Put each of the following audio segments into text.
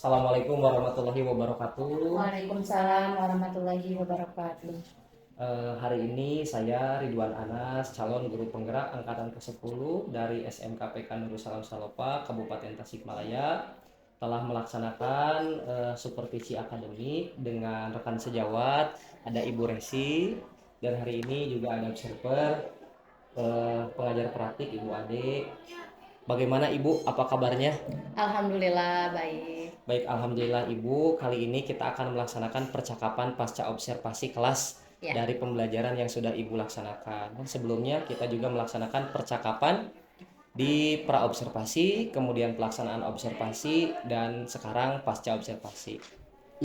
Assalamualaikum warahmatullahi wabarakatuh. Waalaikumsalam warahmatullahi wabarakatuh. Hari ini saya Ridwan Anas, calon guru penggerak angkatan ke-10 dari SMKPK Nurul Salam Salopa, Kabupaten Tasikmalaya, telah melaksanakan supervisi akademik dengan rekan sejawat, ada Ibu Resi, dan hari ini juga ada observer, pengajar praktik Ibu Ade. Bagaimana Ibu? Apa kabarnya? Alhamdulillah baik. Baik, Alhamdulillah Ibu. Kali ini kita akan melaksanakan percakapan pasca observasi kelas Ya, dari pembelajaran yang sudah Ibu laksanakan. Dan sebelumnya kita juga melaksanakan percakapan di pra-observasi, kemudian pelaksanaan observasi, dan sekarang pasca observasi.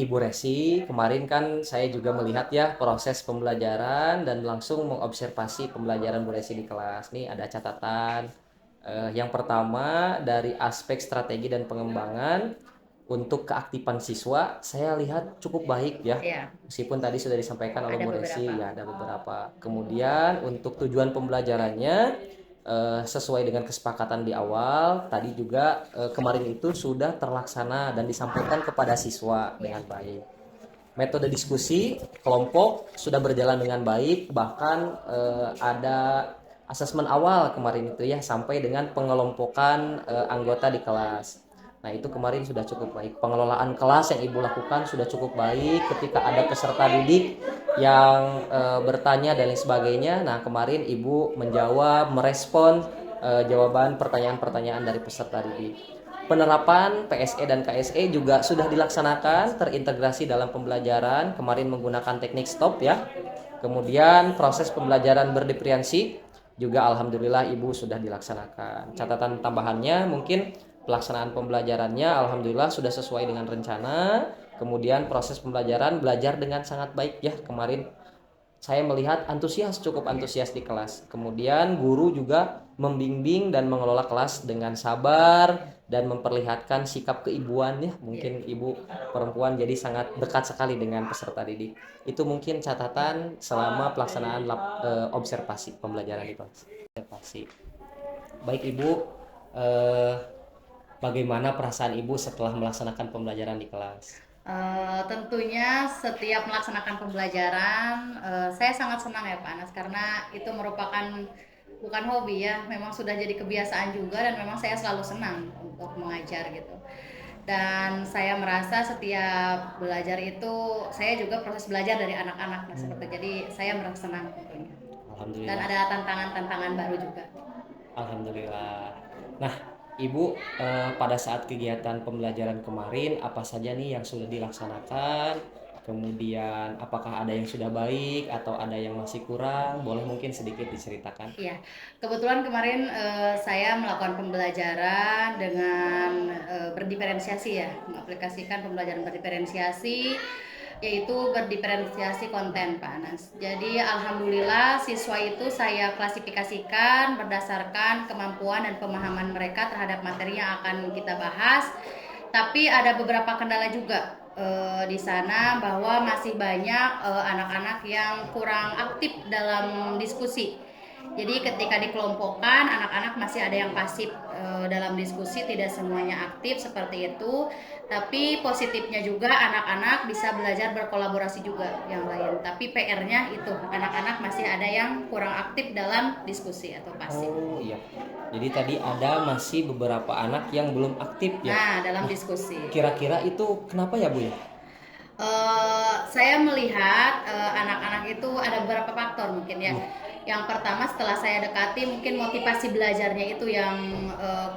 Ibu Resi, kemarin kan saya juga melihat ya proses pembelajaran dan langsung mengobservasi pembelajaran Bu Resi di kelas. Nih ada catatan. Yang pertama dari aspek strategi dan pengembangan untuk keaktifan siswa, saya lihat cukup baik ya. ya, Meskipun tadi sudah disampaikan oleh ada Bu Resi, beberapa. ya ada beberapa. Kemudian untuk tujuan pembelajarannya sesuai dengan kesepakatan di awal, tadi juga kemarin itu sudah terlaksana dan disampaikan kepada siswa Ya, dengan baik. Metode diskusi kelompok sudah berjalan dengan baik, bahkan ada asesmen awal kemarin itu ya sampai dengan pengelompokan anggota di kelas. Nah, itu kemarin sudah cukup baik. Pengelolaan kelas yang Ibu lakukan sudah cukup baik ketika ada peserta didik yang bertanya dan lain sebagainya. Nah, kemarin Ibu menjawab, merespon jawaban pertanyaan-pertanyaan dari peserta didik. Penerapan PSE dan KSE juga sudah dilaksanakan, terintegrasi dalam pembelajaran. Kemarin menggunakan teknik stop ya. Kemudian proses pembelajaran berdiferensi juga alhamdulillah Ibu sudah dilaksanakan. Catatan tambahannya mungkin pelaksanaan pembelajarannya alhamdulillah sudah sesuai dengan rencana. Kemudian proses pembelajaran belajar dengan sangat baik ya. Kemarin saya melihat cukup antusias di kelas. Kemudian guru juga membimbing dan mengelola kelas dengan sabar dan memperlihatkan sikap keibuan ya. ya. Mungkin ibu perempuan jadi sangat dekat sekali dengan peserta didik. Itu mungkin catatan selama pelaksanaan observasi pembelajaran di kelas. Observasi. Baik Ibu, eh, bagaimana perasaan Ibu setelah melaksanakan pembelajaran di kelas? Tentunya setiap melaksanakan pembelajaran, saya sangat senang ya Pak Anas karena itu merupakan bukan hobi ya, memang sudah jadi kebiasaan juga dan memang saya selalu senang untuk mengajar gitu. Dan saya merasa setiap belajar itu saya juga proses belajar dari anak-anak nah, seperti jadi saya merasa senang tentunya. Dan Alhamdulillah. ada tantangan-tantangan baru juga. Alhamdulillah. Nah, Ibu, pada saat kegiatan pembelajaran kemarin, apa saja nih yang sudah dilaksanakan? Kemudian, apakah ada yang sudah baik atau ada yang masih kurang? Boleh mungkin sedikit diceritakan? Iya, kebetulan kemarin saya melakukan pembelajaran dengan berdiferensiasi ya, mengaplikasikan pembelajaran berdiferensiasi, yaitu berdiferensiasi konten Pak Anas. Jadi alhamdulillah siswa itu saya klasifikasikan berdasarkan kemampuan dan pemahaman mereka terhadap materi yang akan kita bahas. Tapi ada beberapa kendala juga di sana bahwa masih banyak anak-anak yang kurang aktif dalam diskusi. Jadi ketika dikelompokkan anak-anak masih ada yang pasif dalam diskusi, tidak semuanya aktif seperti itu. Tapi positifnya juga anak-anak bisa belajar berkolaborasi juga yang lain. Tapi PR-nya itu anak-anak masih ada yang kurang aktif dalam diskusi atau pasif. Oh iya. Jadi tadi ada masih beberapa anak yang belum aktif ya. Nah, dalam Nah, diskusi. kira-kira itu kenapa ya Bu ya? Saya melihat anak-anak itu ada beberapa faktor mungkin ya. Iya. Yang pertama setelah saya dekati mungkin motivasi belajarnya itu yang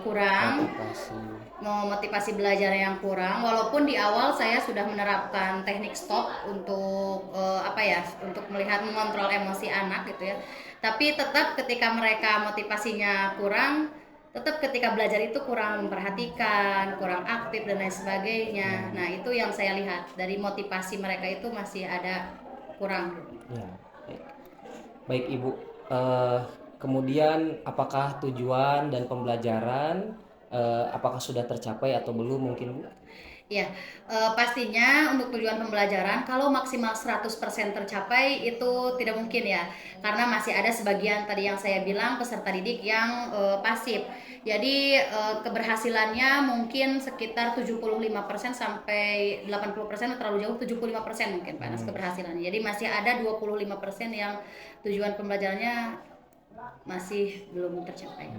kurang, Motivasi. motivasi belajar yang kurang. Walaupun di awal saya sudah menerapkan teknik stop untuk apa ya, untuk melihat mengontrol emosi anak gitu ya. Tapi tetap ketika mereka motivasinya kurang, tetap ketika belajar itu kurang memperhatikan, kurang aktif dan lain sebagainya. Nah, itu yang saya lihat dari motivasi mereka itu masih ada kurang. Ya. Baik Ibu, eh, kemudian apakah tujuan dan pembelajaran apakah sudah tercapai atau belum mungkin Bu? Ya, pastinya untuk tujuan pembelajaran kalau maksimal 100% tercapai itu tidak mungkin ya. Karena masih ada sebagian tadi yang saya bilang peserta didik yang pasif. Jadi keberhasilannya mungkin sekitar 75% sampai 80%, terlalu jauh 75% mungkin Pak Anas keberhasilannya. Jadi masih ada 25% yang tujuan pembelajarannya masih belum tercapai.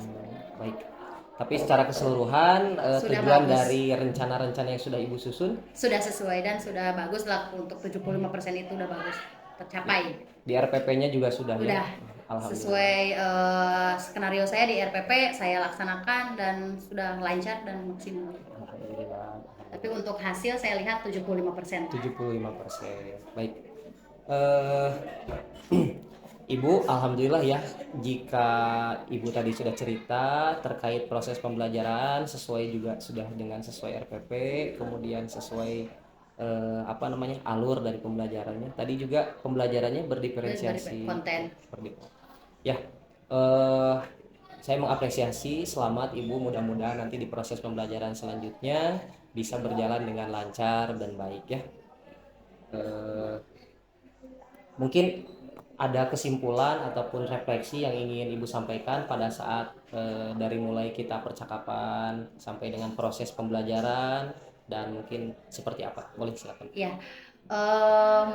Baik. Tapi secara keseluruhan Sudah tujuan bagus. dari rencana-rencana yang sudah Ibu susun Sudah sesuai dan sudah bagus lah untuk 75% itu udah bagus tercapai. di RPP-nya juga sudah ya. Udah Alhamdulillah. sesuai skenario saya di RPP saya laksanakan dan sudah lancar dan maksimal. Alhamdulillah. Tapi untuk hasil saya lihat 75%. 75%. Baik. Eh, Ibu, alhamdulillah ya, jika Ibu tadi sudah cerita terkait proses pembelajaran sesuai juga sudah dengan sesuai RPP, kemudian sesuai alur dari pembelajarannya. Tadi juga pembelajarannya berdiferensiasi Konten. Ya, saya mengapresiasi. Selamat Ibu, mudah-mudahan nanti di proses pembelajaran selanjutnya bisa berjalan dengan lancar dan baik ya. Mungkin ada kesimpulan ataupun refleksi yang ingin Ibu sampaikan pada saat dari mulai kita percakapan sampai dengan proses pembelajaran dan mungkin seperti apa? Boleh silakan. Ya,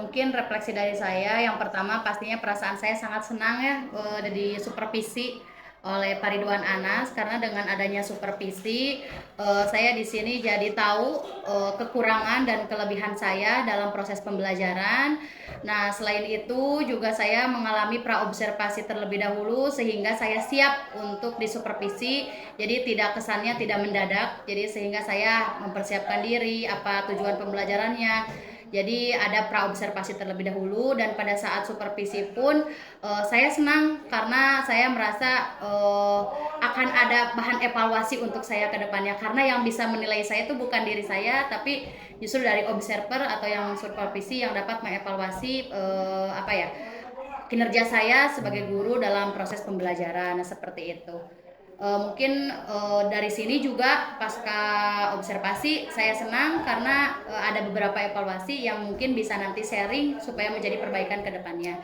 mungkin refleksi dari saya yang pertama pastinya perasaan saya sangat senang ya di supervisi oleh Pak Ridwan Anas karena dengan adanya supervisi saya di sini jadi tahu kekurangan dan kelebihan saya dalam proses pembelajaran. Nah, selain itu juga saya mengalami praobservasi terlebih dahulu sehingga saya siap untuk disupervisi. Jadi tidak kesannya tidak mendadak. Jadi sehingga saya mempersiapkan diri apa tujuan pembelajarannya. Jadi ada praobservasi terlebih dahulu dan pada saat supervisi pun saya senang karena saya merasa akan ada bahan evaluasi untuk saya ke depannya karena yang bisa menilai saya itu bukan diri saya tapi justru dari observer atau yang supervisi yang dapat mengevaluasi kinerja saya sebagai guru dalam proses pembelajaran. Nah, seperti itu. Mungkin dari sini juga pasca observasi saya senang karena ada beberapa evaluasi yang mungkin bisa nanti sharing supaya menjadi perbaikan ke depannya.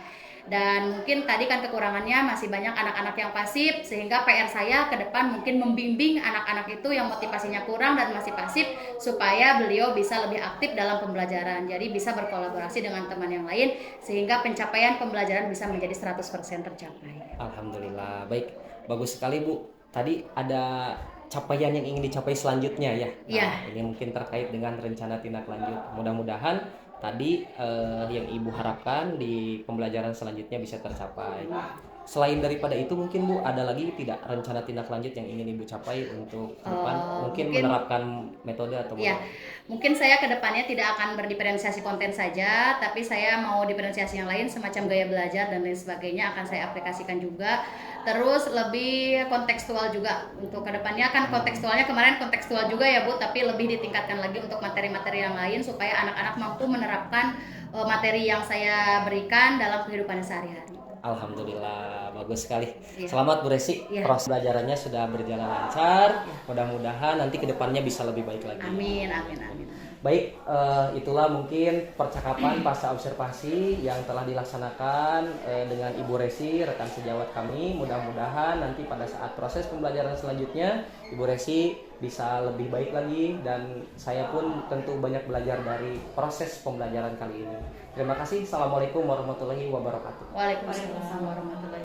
Dan mungkin tadi kan kekurangannya masih banyak anak-anak yang pasif sehingga PR saya ke depan mungkin membimbing anak-anak itu yang motivasinya kurang dan masih pasif supaya beliau bisa lebih aktif dalam pembelajaran. Jadi bisa berkolaborasi dengan teman yang lain sehingga pencapaian pembelajaran bisa menjadi 100% tercapai. Alhamdulillah. Baik, bagus sekali Bu. Tadi ada capaian yang ingin dicapai selanjutnya ya. Iya. Ini mungkin terkait dengan rencana tindak lanjut. Mudah-mudahan tadi yang Ibu harapkan di pembelajaran selanjutnya bisa tercapai. Selain daripada itu mungkin Bu ada lagi tidak rencana tindak lanjut yang ingin Ibu capai untuk ke depan? Mungkin menerapkan metode atau Ya, mungkin saya ke depannya tidak akan berdiferensiasi konten saja, tapi saya mau diferensiasi yang lain semacam gaya belajar dan lain sebagainya akan saya aplikasikan juga. Terus lebih kontekstual juga untuk ke depannya kan kontekstualnya kemarin kontekstual juga ya Bu, tapi lebih ditingkatkan lagi untuk materi-materi yang lain supaya anak-anak mampu menerapkan materi yang saya berikan dalam kehidupan sehari-hari. Alhamdulillah, bagus sekali. Ya. Selamat Bu Resi, Ya. proses belajarannya sudah berjalan lancar. Mudah-mudahan nanti kedepannya bisa lebih baik lagi. Amin, amin, amin. Baik, itulah mungkin percakapan pasca observasi yang telah dilaksanakan dengan Ibu Resi, rekan sejawat kami. Mudah-mudahan nanti pada saat proses pembelajaran selanjutnya, Ibu Resi bisa lebih baik lagi dan saya pun tentu banyak belajar dari proses pembelajaran kali ini. Terima kasih. Assalamualaikum warahmatullahi wabarakatuh. Waalaikumsalam warahmatullahi wabarakatuh.